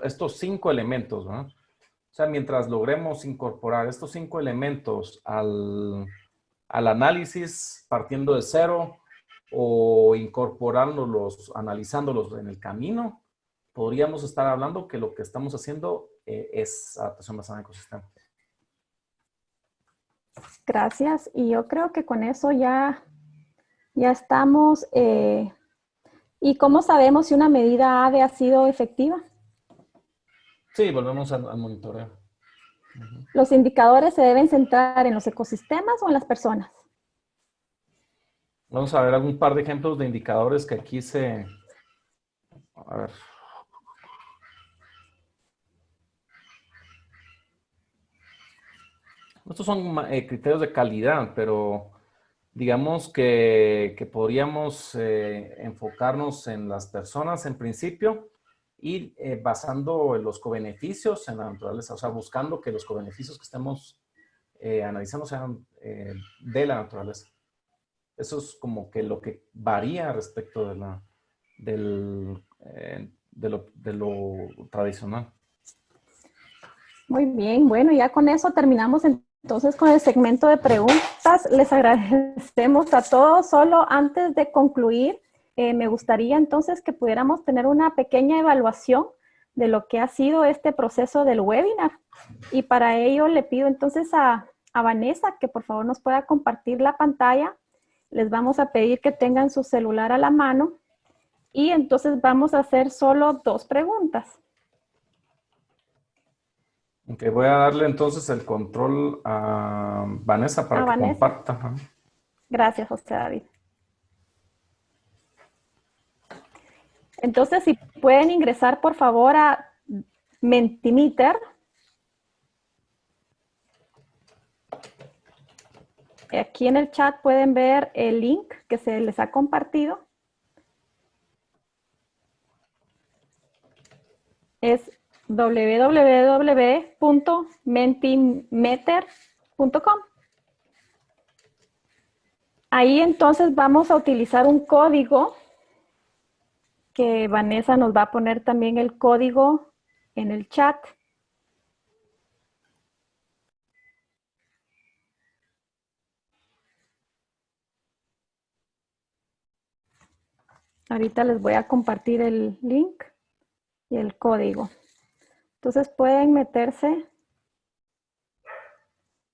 B: estos 5 elementos, ¿no? O sea, mientras logremos incorporar estos 5 elementos al análisis partiendo de cero o incorporándolos, analizándolos en el camino, podríamos estar hablando que lo que estamos haciendo es adaptación basada en ecosistema.
A: Gracias. Y yo creo que con eso ya estamos. ¿Y cómo sabemos si una medida AVE ha sido efectiva?
B: Sí, volvemos al monitoreo.
A: ¿Los indicadores se deben centrar en los ecosistemas o en las personas?
B: Vamos a ver algún par de ejemplos de indicadores que aquí a ver. Estos son criterios de calidad, pero digamos que podríamos enfocarnos en las personas en principio y basando los cobeneficios en la naturaleza, o sea, buscando que los cobeneficios que estemos analizando sean de la naturaleza. Eso es como que lo que varía respecto de lo tradicional.
A: Muy bien, bueno, ya con eso terminamos entonces con el segmento de preguntas. Les agradecemos a todos. Solo antes de concluir, me gustaría entonces que pudiéramos tener una pequeña evaluación de lo que ha sido este proceso del webinar. Y para ello le pido entonces a Vanessa que por favor nos pueda compartir la pantalla. Les vamos a pedir que tengan su celular a la mano y entonces vamos a hacer solo 2 preguntas.
B: Ok, voy a darle entonces el control a Vanessa para que comparta.
A: Gracias, José David. Entonces, si pueden ingresar, por favor, a Mentimeter. Aquí en el chat pueden ver el link que se les ha compartido. Es www.mentimeter.com. Ahí entonces vamos a utilizar un código que Vanessa nos va a poner también el código en el chat. Ahorita les voy a compartir el link y el código. Entonces pueden meterse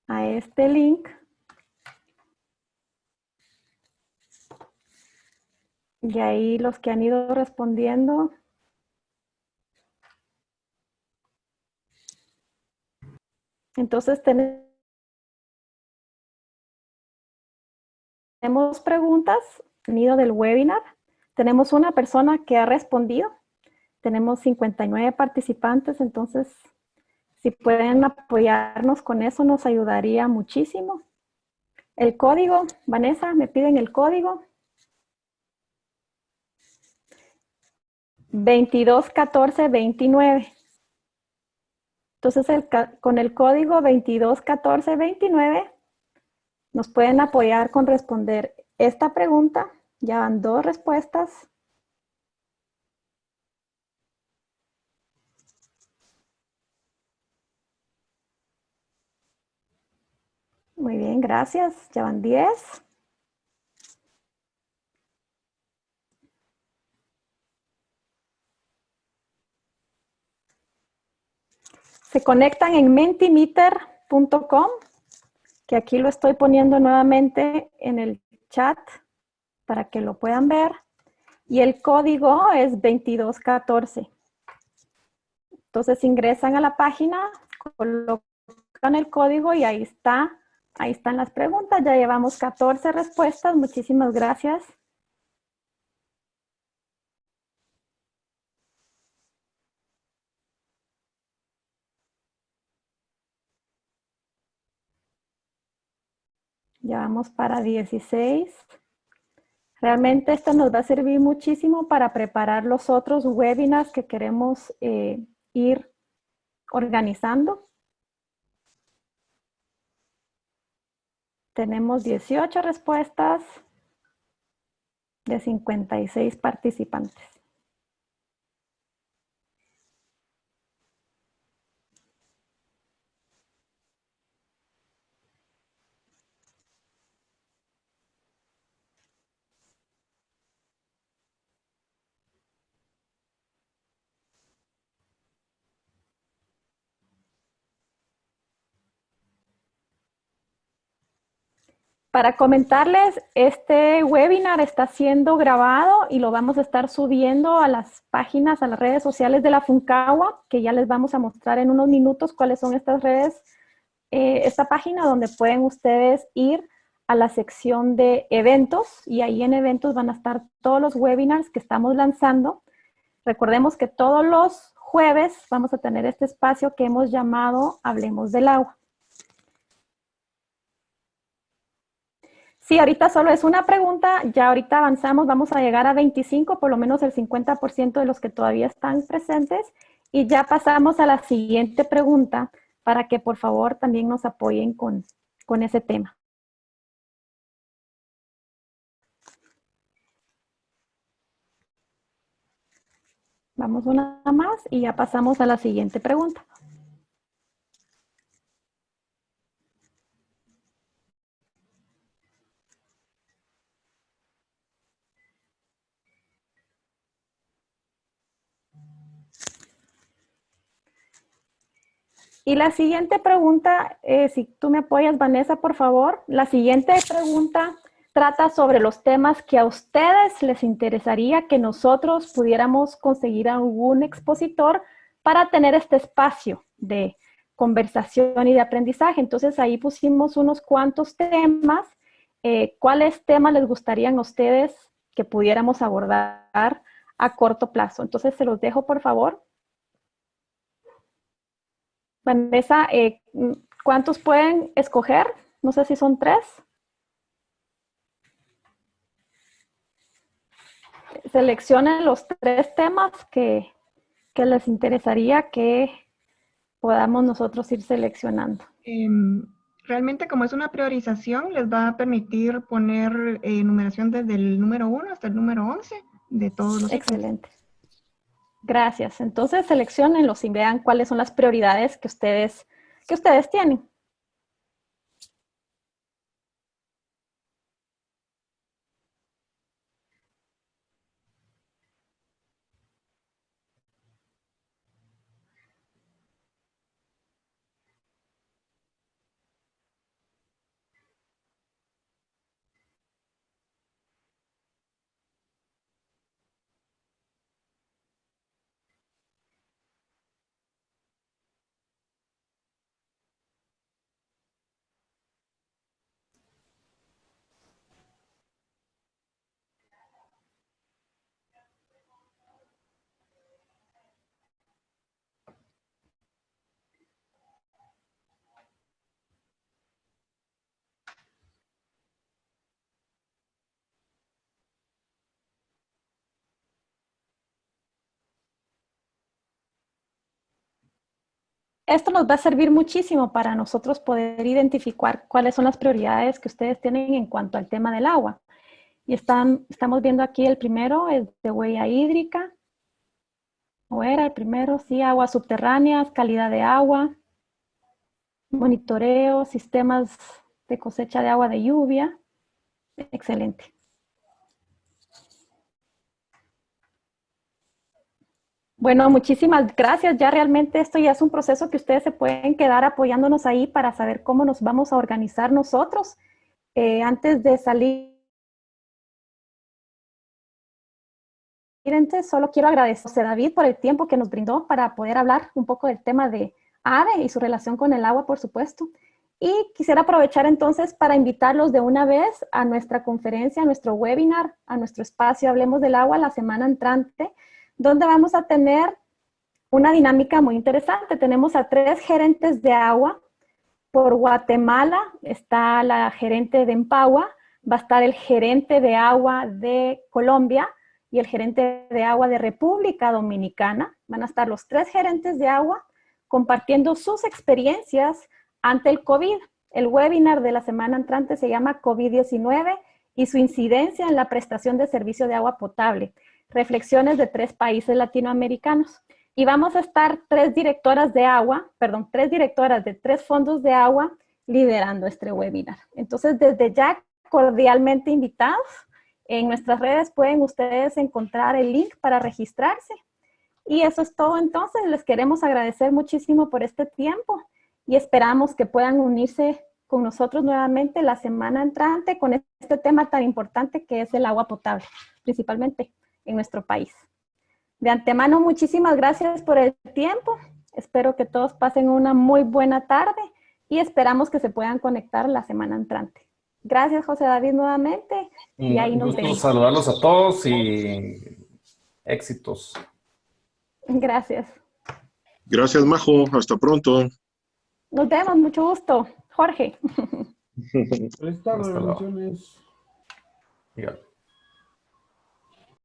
A: a este link y ahí los que han ido respondiendo. Entonces tenemos preguntas venido del webinar. Tenemos una persona que ha respondido. Tenemos 59 participantes, entonces si pueden apoyarnos con eso nos ayudaría muchísimo. El código, Vanessa, me piden el código. 221429. Entonces con el código 221429 nos pueden apoyar con responder esta pregunta. Ya van 2 respuestas. Muy bien, gracias. Ya van 10. Se conectan en mentimeter.com, que aquí lo estoy poniendo nuevamente en el chat para que lo puedan ver. y el código es 2214. Entonces ingresan a la página, colocan el código y ahí están las preguntas. Ya llevamos 14 respuestas. Muchísimas gracias. Ya vamos para 16. Realmente esto nos va a servir muchísimo para preparar los otros webinars que queremos ir organizando. Tenemos 18 respuestas de 56 participantes. Para comentarles, este webinar está siendo grabado y lo vamos a estar subiendo a las páginas, a las redes sociales de la Funcagua, que ya les vamos a mostrar en unos minutos cuáles son estas redes, esta página donde pueden ustedes ir a la sección de eventos y ahí en eventos van a estar todos los webinars que estamos lanzando. Recordemos que todos los jueves vamos a tener este espacio que hemos llamado Hablemos del Agua. Sí, ahorita solo es una pregunta, ya ahorita avanzamos, vamos a llegar a 25, por lo menos el 50% de los que todavía están presentes, y ya pasamos a la siguiente pregunta para que por favor también nos apoyen con ese tema. Vamos una más y ya pasamos a la siguiente pregunta. Y la siguiente pregunta, si tú me apoyas, Vanessa, por favor. La siguiente pregunta trata sobre los temas que a ustedes les interesaría que nosotros pudiéramos conseguir algún expositor para tener este espacio de conversación y de aprendizaje. Entonces ahí pusimos unos cuantos temas. ¿Cuáles temas les gustarían a ustedes que pudiéramos abordar a corto plazo? Entonces se los dejo, por favor. Vanessa, ¿cuántos pueden escoger? No sé si son 3. Seleccionen los 3 temas que les interesaría que podamos nosotros ir seleccionando.
C: Realmente, como es una priorización, les va a permitir poner numeración desde el número 1 hasta el número 11 de todos los ítems.
A: Excelente. Gracias. Entonces seleccionenlos y vean cuáles son las prioridades que ustedes tienen. Esto nos va a servir muchísimo para nosotros poder identificar cuáles son las prioridades que ustedes tienen en cuanto al tema del agua. Y estamos viendo aquí el primero, es de huella hídrica. ¿O era el primero? Sí, aguas subterráneas, calidad de agua, monitoreo, sistemas de cosecha de agua de lluvia. Excelente. Bueno, muchísimas gracias. Ya realmente esto ya es un proceso que ustedes se pueden quedar apoyándonos ahí para saber cómo nos vamos a organizar nosotros. Antes de salir entonces solo quiero agradecer a David por el tiempo que nos brindó para poder hablar un poco del tema de ADE y su relación con el agua, por supuesto. Y quisiera aprovechar entonces para invitarlos de una vez a nuestra conferencia, a nuestro webinar, a nuestro espacio Hablemos del Agua la semana entrante, donde vamos a tener una dinámica muy interesante. Tenemos a 3 gerentes de agua. Por Guatemala está la gerente de Empagua, va a estar el gerente de agua de Colombia y el gerente de agua de República Dominicana. Van a estar los 3 gerentes de agua compartiendo sus experiencias ante el COVID. El webinar de la semana entrante se llama COVID-19 y su incidencia en la prestación de servicio de agua potable. Reflexiones de 3 países latinoamericanos. Y vamos a estar 3 directoras de agua, 3 directoras de 3 fondos de agua liderando este webinar. Entonces, desde ya, cordialmente invitados. En nuestras redes pueden ustedes encontrar el link para registrarse. Y eso es todo entonces. Les queremos agradecer muchísimo por este tiempo y esperamos que puedan unirse con nosotros nuevamente la semana entrante con este tema tan importante que es el agua potable, principalmente en nuestro país. De antemano, muchísimas gracias por el tiempo. Espero que todos pasen una muy buena tarde y esperamos que se puedan conectar la semana entrante. Gracias, José David, nuevamente. Y ahí nos vemos.
B: Saludarlos a todos y éxitos.
A: Gracias.
D: Gracias, Majo. Hasta pronto.
A: Nos vemos, mucho gusto. Jorge.
E: Feliz tarde,
B: Hasta luego.
E: bendiciones.
B: Ya.